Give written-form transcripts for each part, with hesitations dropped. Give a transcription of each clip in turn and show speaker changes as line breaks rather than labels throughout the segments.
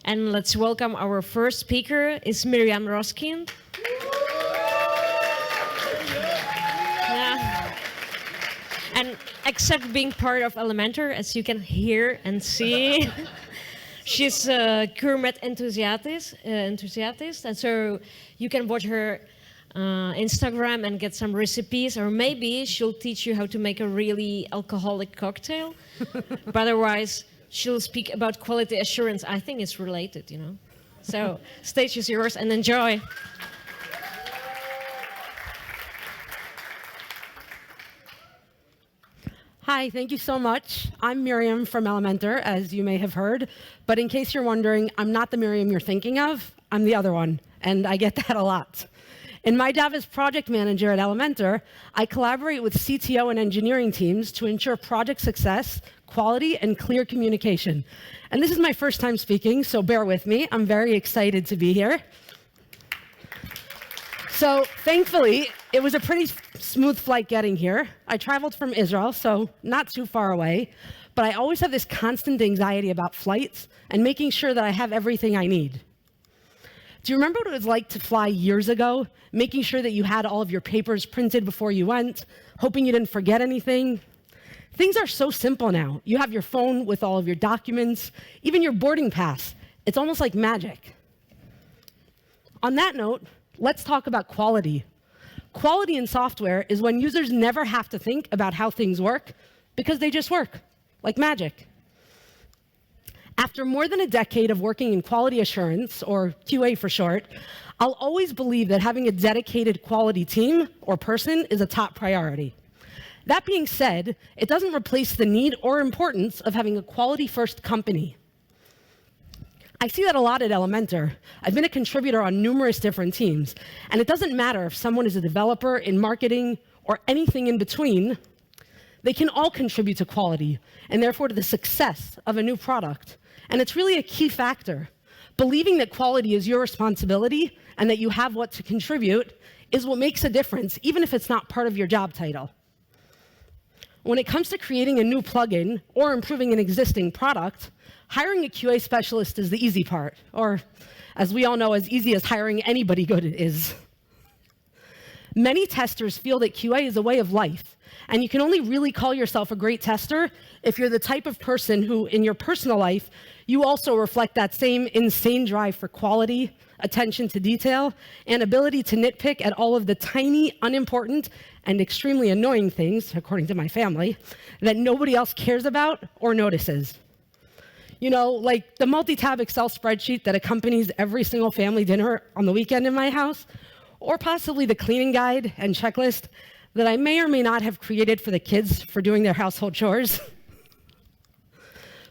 And let's welcome our first speaker, is Miriam Roskind. Yeah. And except being part of Elementor, as you can hear and see, she's a gourmet enthusiast, and so you can watch her Instagram and get some recipes, or maybe she'll teach you how to make a really alcoholic cocktail. But otherwise, she'll speak about quality assurance. I think it's related, you know. So, stage is yours and enjoy.
Hi, thank you so much. I'm Miriam from Elementor, as you may have heard. But in case you're wondering, I'm not the Miriam you're thinking of. I'm the other one, and I get that a lot. In my job as project manager at Elementor, I collaborate with CTO and engineering teams to ensure project success, quality, and clear communication. And this is my first time speaking, so bear with me. I'm very excited to be here. So thankfully, it was a pretty smooth flight getting here. I traveled from Israel, so not too far away, but I always have this constant anxiety about flights and making sure that I have everything I need. Do you remember what it was like to fly years ago, making sure that you had all of your papers printed before you went, hoping you didn't forget anything? Things are so simple now. You have your phone with all of your documents, even your boarding pass. It's almost like magic. On that note, let's talk about quality. Quality in software is when users never have to think about how things work because they just work, like magic. After more than a decade of working in quality assurance, or QA for short, I'll always believe that having a dedicated quality team or person is a top priority. That being said, it doesn't replace the need or importance of having a quality-first company. I see that a lot at Elementor. I've been a contributor on numerous different teams, and it doesn't matter if someone is a developer in marketing or anything in between, they can all contribute to quality, and therefore to the success of a new product. And it's really a key factor. Believing that quality is your responsibility and that you have what to contribute is what makes a difference, even if it's not part of your job title. When it comes to creating a new plugin or improving an existing product, hiring a QA specialist is the easy part, or as we all know, as easy as hiring anybody good is. Many testers feel that QA is a way of life, and you can only really call yourself a great tester if you're the type of person who, in your personal life, you also reflect that same insane drive for quality, attention to detail, and ability to nitpick at all of the tiny, unimportant, and extremely annoying things, according to my family, that nobody else cares about or notices. You know, like the multi-tab Excel spreadsheet that accompanies every single family dinner on the weekend in my house, or possibly the cleaning guide and checklist that I may or may not have created for the kids for doing their household chores.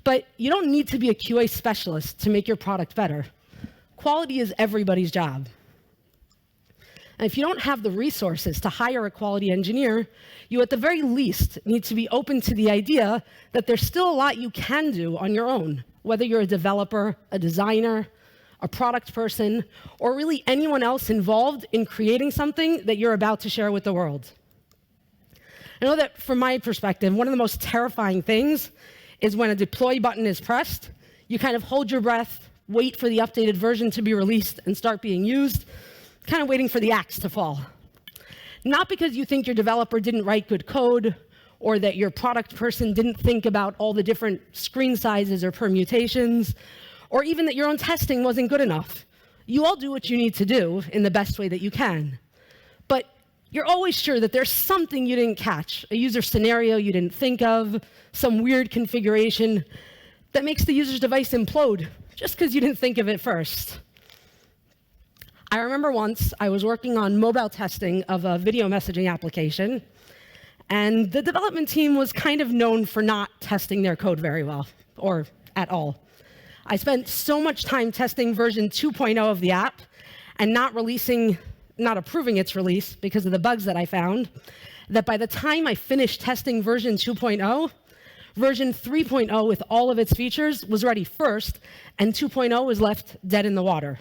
But you don't need to be a QA specialist to make your product better. Quality is everybody's job. And if you don't have the resources to hire a quality engineer, you at the very least need to be open to the idea that there's still a lot you can do on your own, whether you're a developer, a designer, a product person, or really anyone else involved in creating something that you're about to share with the world. I know that from my perspective, one of the most terrifying things is when a deploy button is pressed, you kind of hold your breath, wait for the updated version to be released and start being used, kind of waiting for the axe to fall. Not because you think your developer didn't write good code, or that your product person didn't think about all the different screen sizes or permutations, or even that your own testing wasn't good enough. You all do what you need to do in the best way that you can. But you're always sure that there's something you didn't catch, a user scenario you didn't think of, some weird configuration that makes the user's device implode just because you didn't think of it first. I remember once I was working on mobile testing of a video messaging application, and the development team was kind of known for not testing their code very well, or at all. I spent so much time testing version 2.0 of the app and not approving its release because of the bugs that I found, that by the time I finished testing version 2.0, version 3.0 with all of its features was ready first, and 2.0 was left dead in the water.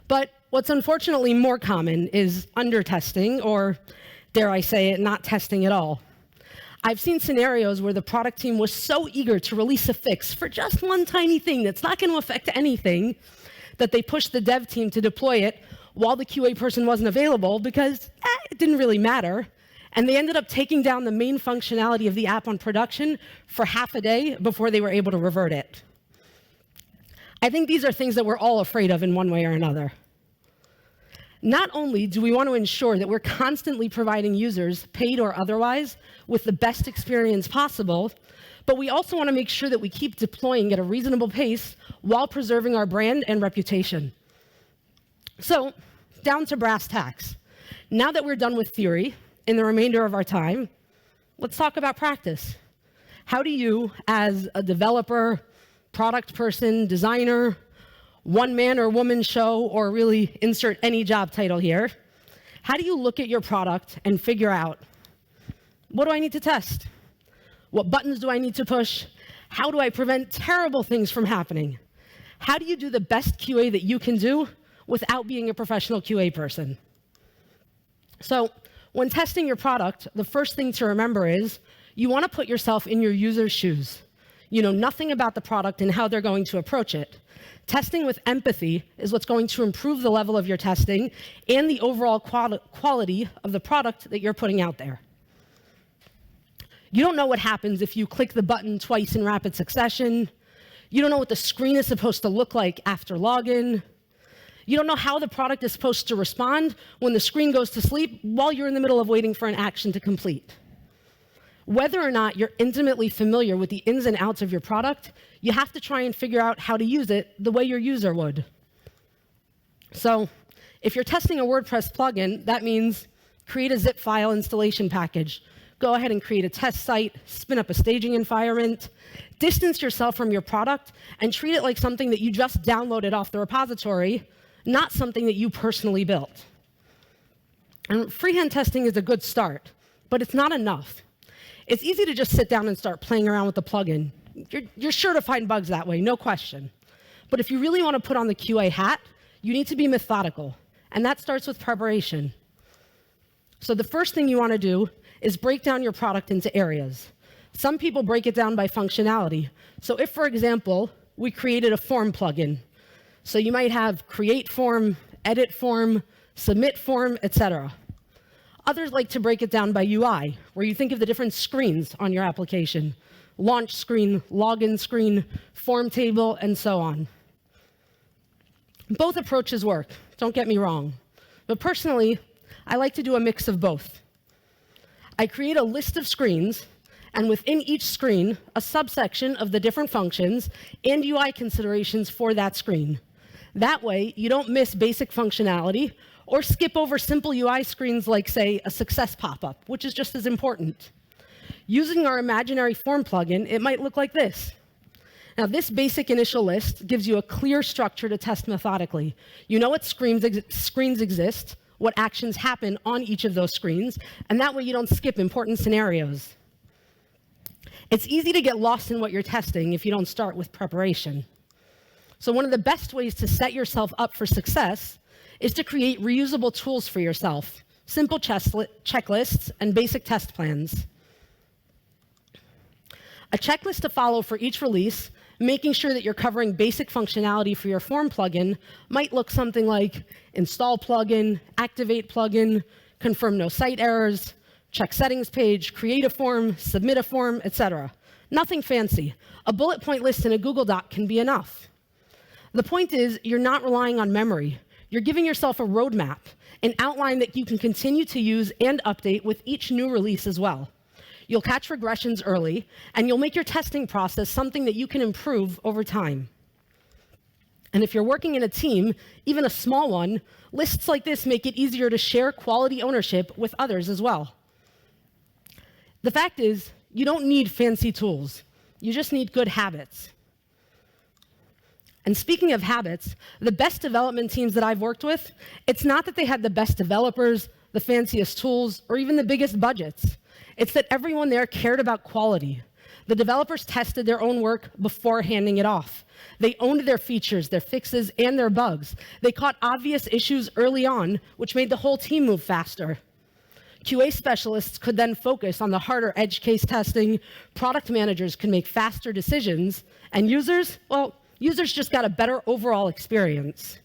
But what's unfortunately more common is under-testing, or dare I say it, not testing at all. I've seen scenarios where the product team was so eager to release a fix for just one tiny thing that's not going to affect anything that they pushed the dev team to deploy it while the QA person wasn't available because it didn't really matter. And they ended up taking down the main functionality of the app on production for half a day before they were able to revert it. I think these are things that we're all afraid of in one way or another. Not only do we want to ensure that we're constantly providing users, paid or otherwise, with the best experience possible, but we also want to make sure that we keep deploying at a reasonable pace while preserving our brand and reputation. So, down to brass tacks. Now that we're done with theory, in the remainder of our time, let's talk about practice. How do you, as a developer, product person, designer, one-man or woman show, or really insert any job title here, how do you look at your product and figure out, what do I need to test? What buttons do I need to push? How do I prevent terrible things from happening? How do you do the best QA that you can do without being a professional QA person? So, when testing your product, the first thing to remember is you want to put yourself in your user's shoes. You know nothing about the product and how they're going to approach it. Testing with empathy is what's going to improve the level of your testing and the overall quality of the product that you're putting out there. You don't know what happens if you click the button twice in rapid succession. You don't know what the screen is supposed to look like after login. You don't know how the product is supposed to respond when the screen goes to sleep while you're in the middle of waiting for an action to complete. Whether or not you're intimately familiar with the ins and outs of your product, you have to try and figure out how to use it the way your user would. So, if you're testing a WordPress plugin, that means create a zip file installation package. Go ahead and create a test site, spin up a staging environment, distance yourself from your product, and treat it like something that you just downloaded off the repository, not something that you personally built. And freehand testing is a good start, but it's not enough. It's easy to just sit down and start playing around with the plugin. You're sure to find bugs that way, no question. But if you really want to put on the QA hat, you need to be methodical, and that starts with preparation. So the first thing you want to do is break down your product into areas. Some people break it down by functionality. So if, for example, we created a form plugin, so you might have create form, edit form, submit form, etc. Others like to break it down by UI, where you think of the different screens on your application: launch screen, login screen, form table, and so on. Both approaches work, don't get me wrong. But personally, I like to do a mix of both. I create a list of screens, and within each screen, a subsection of the different functions and UI considerations for that screen. That way, you don't miss basic functionality or skip over simple UI screens like, say, a success pop-up, which is just as important. Using our imaginary form plugin, it might look like this. Now, this basic initial list gives you a clear structure to test methodically. You know what screens exist, what actions happen on each of those screens, and that way you don't skip important scenarios. It's easy to get lost in what you're testing if you don't start with preparation. So one of the best ways to set yourself up for success is to create reusable tools for yourself, simple checklists, and basic test plans. A checklist to follow for each release, making sure that you're covering basic functionality for your form plugin, might look something like install plugin, activate plugin, confirm no site errors, check settings page, create a form, submit a form, etc. Nothing fancy. A bullet point list in a Google Doc can be enough. The point is, you're not relying on memory. You're giving yourself a roadmap, an outline that you can continue to use and update with each new release as well. You'll catch regressions early, and you'll make your testing process something that you can improve over time. And if you're working in a team, even a small one, lists like this make it easier to share quality ownership with others as well. The fact is, you don't need fancy tools. You just need good habits. And speaking of habits, the best development teams that I've worked with, it's not that they had the best developers, the fanciest tools, or even the biggest budgets. It's that everyone there cared about quality. The developers tested their own work before handing it off. They owned their features, their fixes, and their bugs. They caught obvious issues early on, which made the whole team move faster. QA specialists could then focus on the harder edge case testing, product managers can make faster decisions, and users, well, users just got a better overall experience.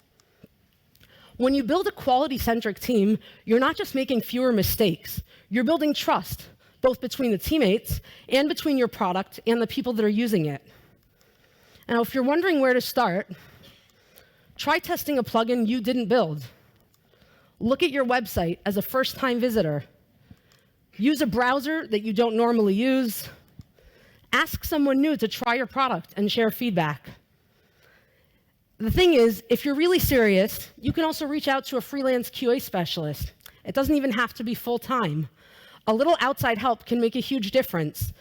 When you build a quality-centric team, you're not just making fewer mistakes, you're building trust, both between the teammates and between your product and the people that are using it. Now, if you're wondering where to start, try testing a plugin you didn't build. Look at your website as a first-time visitor. Use a browser that you don't normally use. Ask someone new to try your product and share feedback. The thing is, if you're really serious, you can also reach out to a freelance QA specialist. It doesn't even have to be full-time. A little outside help can make a huge difference.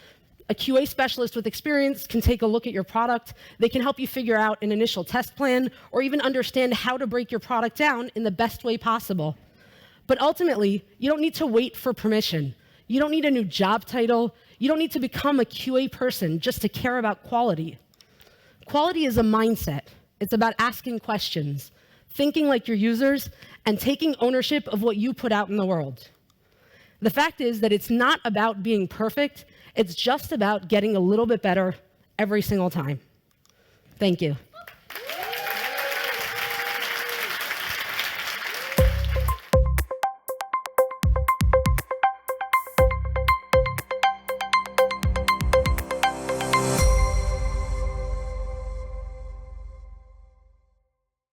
A QA specialist with experience can take a look at your product. They can help you figure out an initial test plan or even understand how to break your product down in the best way possible. But ultimately, you don't need to wait for permission. You don't need a new job title. You don't need to become a QA person just to care about quality. Quality is a mindset. It's about asking questions, thinking like your users, and taking ownership of what you put out in the world. The fact is that it's not about being perfect. It's just about getting a little bit better every single time. Thank you.